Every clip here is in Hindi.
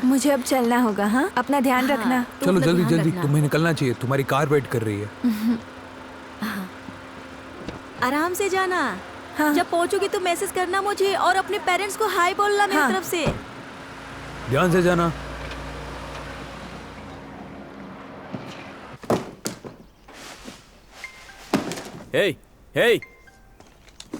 मुझे अब चलना होगा। हाँ, अपना ध्यान रखना। चलो जल्दी जल्दी, तुम्हें निकलना चाहिए, तुम्हारी कार वेट कर रही है। आराम से जाना। हाँ। जब पहुंचोगी तो मैसेज करना मुझे और अपने पेरेंट्स को हाय बोलना मेरी हाँ। तरफ से। ध्यान से जाना। हे हे,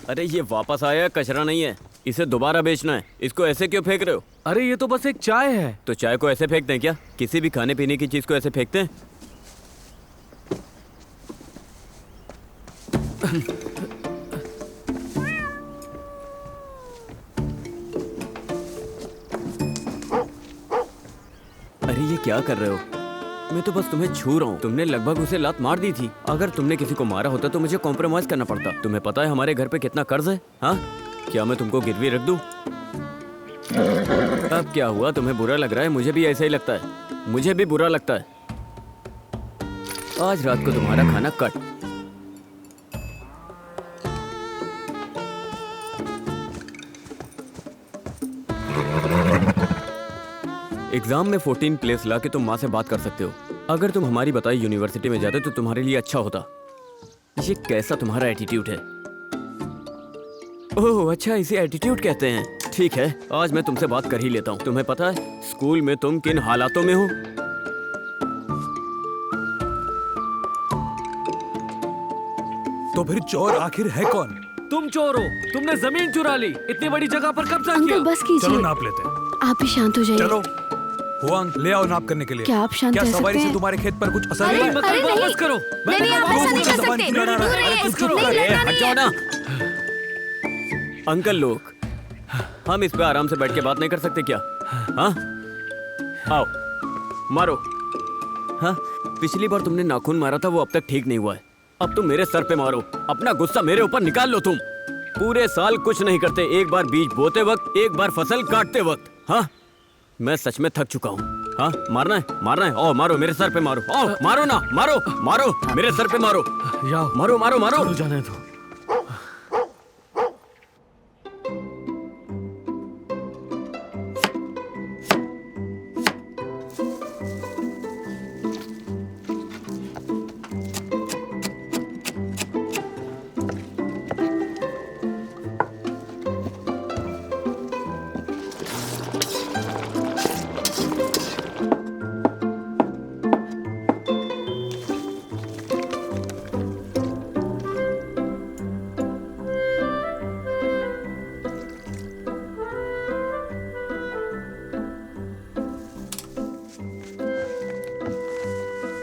अरे ये वापस आया, कचरा नहीं है, इसे दोबारा बेचना है। इसको ऐसे क्यों फेंक रहे हो? अरे ये तो बस एक चाय है। तो चाय को ऐसे फेंकते हैं क्या? किसी भी खाने पीने की चीज को ऐसे फेंकते हैं? अरे ये क्या कर रहे हो? मैं तो बस तुम्हें छू रहा हूँ। तुमने लगभग उसे लात मार दी थी। अगर तुमने किसी को मारा होता तो मुझे कॉम्प्रोमाइज करना पड़ता। तुम्हें पता है हमारे घर पे कितना कर्ज है? हाँ, क्या मैं तुमको गिरवी रख दूं? अब क्या हुआ, तुम्हें बुरा लग रहा है? मुझे भी ऐसा ही लगता है, मुझे भी बुरा लगता है। आज रात को तुम्हारा खाना कट। एग्जाम में 14 प्लेस ला के तुम माँ से बात कर सकते हो। अगर तुम हमारी बताई यूनिवर्सिटी में जाते तो तुम्हारे लिए अच्छा होता। ये कैसा तुम्हारा एटीट्यूड है? ओह अच्छा, इसे एटीट्यूड कहते हैं। ठीक है, आज मैं तुमसे बात कर ही लेता हूँ। तुम्हें पता है स्कूल में तुम किन हालातों में हो? तो फिर चोर आखिर है कौन? तुम चोर हो, तुमने जमीन चुरा ली। इतनी बड़ी जगह पर कब्जा किया। अंकल बस कीजिए। चलो नाप लेते हैं। आप भी शांत हो जाइए। चलो हुआंग, ले आओ नाप करने के लिए। क्या आप शांत क्या रह सवारी सकते से हैं? तुम्हारे खेत पर कुछ असर अरे, नहीं मत है? अरे वापस करो। नहीं, आप ऐसा नहीं कर सकते। ना, ना, ना, दूर रहिए, कुछ करो। नहीं लड़ना हट जाओ ना। अंकल लोग, हम इस पे आराम से बैठ के बात नहीं कर सकते क्या? हाँ, आओ मारो। हाँ, पिछली बार तुमने नाखून मारा था, वो अब तक ठीक नहीं हुआ है। अब तुम मेरे सर पे मारो। अपना गुस्सा मेरे ऊपर निकाल लो। तुम पूरे साल कुछ नहीं करते, एक बार बीज बोते वक्त, एक बार फसल काटते वक्त। हाँ, मैं सच में थक चुका हूँ। हाँ, मारना है, मारना है। ओ मारो, मेरे सर पे मारो। ओ मारो ना, मारो मारो, मेरे सर पे मारो। जाओ, मारो मारो मारो। चलो जाने दो।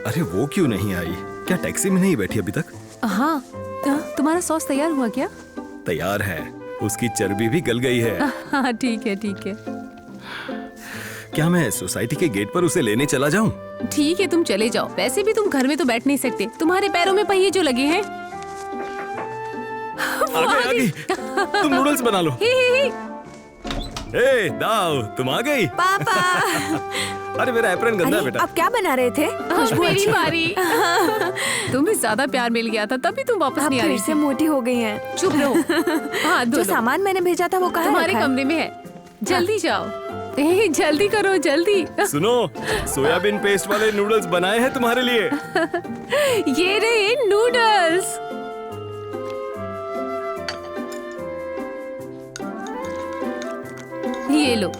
अरे वो क्यों नहीं आई? क्या टैक्सी में नहीं बैठी अभी तक? हाँ, तुम्हारा सॉस तैयार हुआ क्या? तैयार है, उसकी चर्बी भी गल गई है। हाँ ठीक है ठीक है। क्या मैं सोसाइटी के गेट पर उसे लेने चला जाऊं? ठीक है, तुम चले जाओ। वैसे भी तुम घर में तो बैठ नहीं सकते, तुम्हारे पैरों में पहिए जो लगे हैं। आगे। तुम नूडल्स बना लो। ही। ए दाव, तुम आ गई? पापा। अरे मेरा एप्रन गंदा है अरे, बेटा। आप क्या बना रहे थे? खुशबू मेरी अच्छी। बारी। तुम्हें ज्यादा प्यार मिल गया था, तभी तुम वापस आप नहीं आ फिर रही से थी। मोटी हो गई हैं। चुप रहो। हाँ, जो सामान मैंने भेजा था वो कहाँ तुम्हारे रखा है? कमरे में है। जल्दी जाओ। जल्दी करो, जल्दी। सुनो, सोयाबीन पेस्ट वाले नूडल्स बनाए हैं तुम्हारे लिए। ये रहे नूडल्स। ये लो,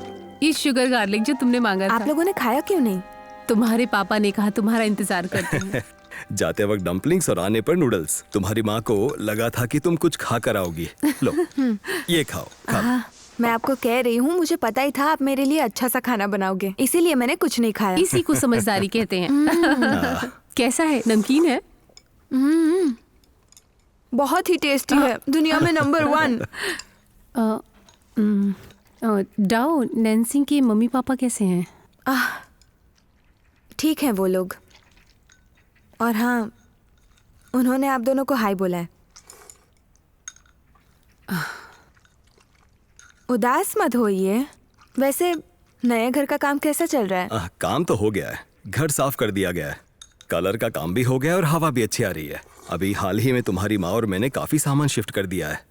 ये शुगर गार्लिक जो तुमने मांगा आप था। लोगों ने खाया क्यों नहीं? तुम्हारे पापा ने कहा तुम्हारा इंतजार करते हैं। जाते वक्त डम्पलिंग्स और आने पर नूडल्स। तुम्हारी माँ को लगा था कि तुम कुछ खा कर आओगी। लो, ये खाओ, खाओ। मैं आपको कह रही हूँ, मुझे पता ही था आप मेरे लिए अच्छा सा खाना बनाओगे, इसीलिए मैंने कुछ नहीं खाया। इसी को समझदारी कहते हैं। कैसा है? नमकीन है? बहुत ही टेस्टी है, दुनिया में नंबर 1। डाओ, नैन्सी के मम्मी पापा कैसे हैं? ठीक है वो लोग। और हाँ, उन्होंने आप दोनों को हाय बोला है। उदास मत होइए। वैसे नए घर का काम कैसा चल रहा है? काम तो हो गया है, घर साफ कर दिया गया है, कलर का काम भी हो गया और हवा भी अच्छी आ रही है। अभी हाल ही में तुम्हारी माँ और मैंने काफी सामान शिफ्ट कर दिया है।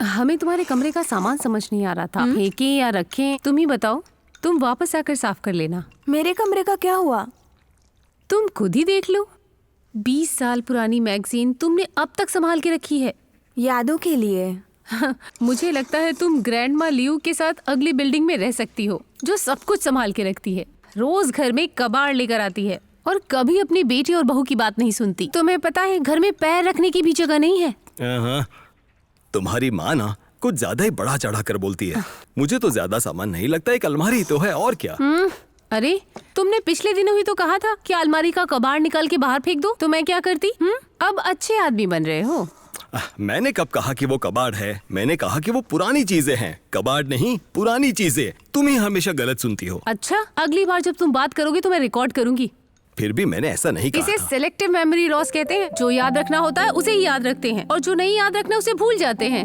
हमें तुम्हारे कमरे का सामान समझ नहीं आ रहा था, फेंके या रखें, तुम ही बताओ। तुम वापस आकर साफ कर लेना। मेरे कमरे का क्या हुआ? तुम खुद ही देख लो। 20 साल पुरानी मैगजीन तुमने अब तक संभाल के रखी है। यादों के लिए। मुझे लगता है तुम ग्रैंड माँ लियू के साथ अगली बिल्डिंग में रह सकती हो, जो सब कुछ संभाल के रखती है। रोज घर में कबाड़ लेकर आती है और कभी अपनी बेटी और बहू की बात नहीं सुनती। तुम्हें पता है घर में पैर रखने की भी जगह नहीं है। हाँ, तुम्हारी माँ ना कुछ ज्यादा ही बड़ा चढ़ा कर बोलती है। मुझे तो ज्यादा सामान नहीं लगता, एक अलमारी तो है और क्या। अरे तुमने पिछले दिनों ही तो कहा था कि अलमारी का कबाड़ निकाल के बाहर फेंक दो, तो मैं क्या करती? अब अच्छे आदमी बन रहे हो। मैंने कब कहा कि वो कबाड़ है? मैंने कहा कि वो पुरानी चीजें हैं, कबाड़ नहीं, पुरानी चीजें। तुम ही हमेशा गलत सुनती हो। अच्छा, अगली बार जब तुम बात करोगे तो मैं रिकॉर्ड करूंगी। फिर भी मैंने ऐसा नहीं कहा इसे था। सिलेक्टिव मेमोरी लॉस कहते हैं। जो याद रखना होता है उसे ही याद रखते हैं और जो नहीं याद रखना उसे भूल जाते हैं।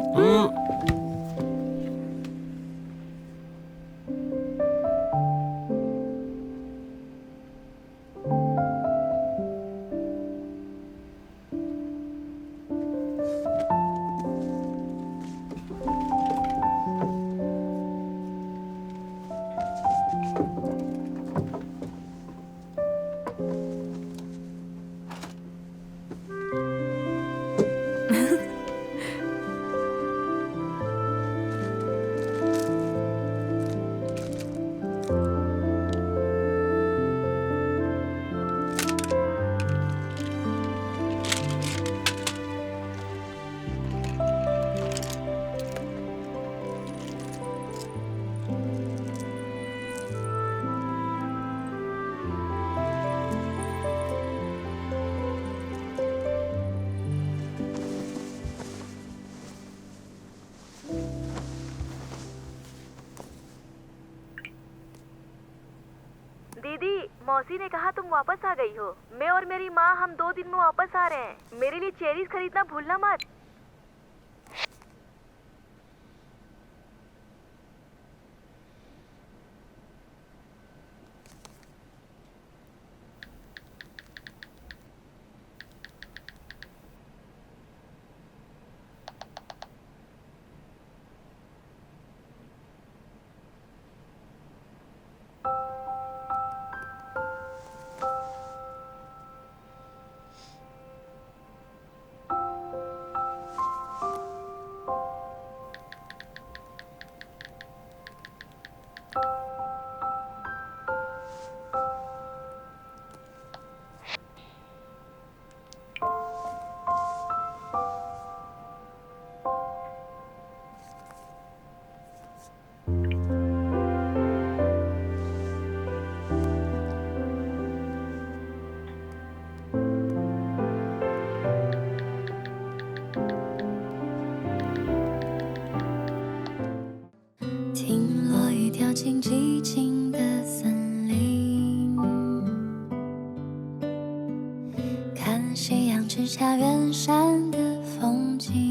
दीदी, मौसी ने कहा तुम वापस आ गई हो। मैं और मेरी माँ हम 2 दिन में वापस आ रहे हैं। मेरे लिए चेरीज खरीदना भूलना मत।掉进寂静的森林，看夕阳之下远山的风景。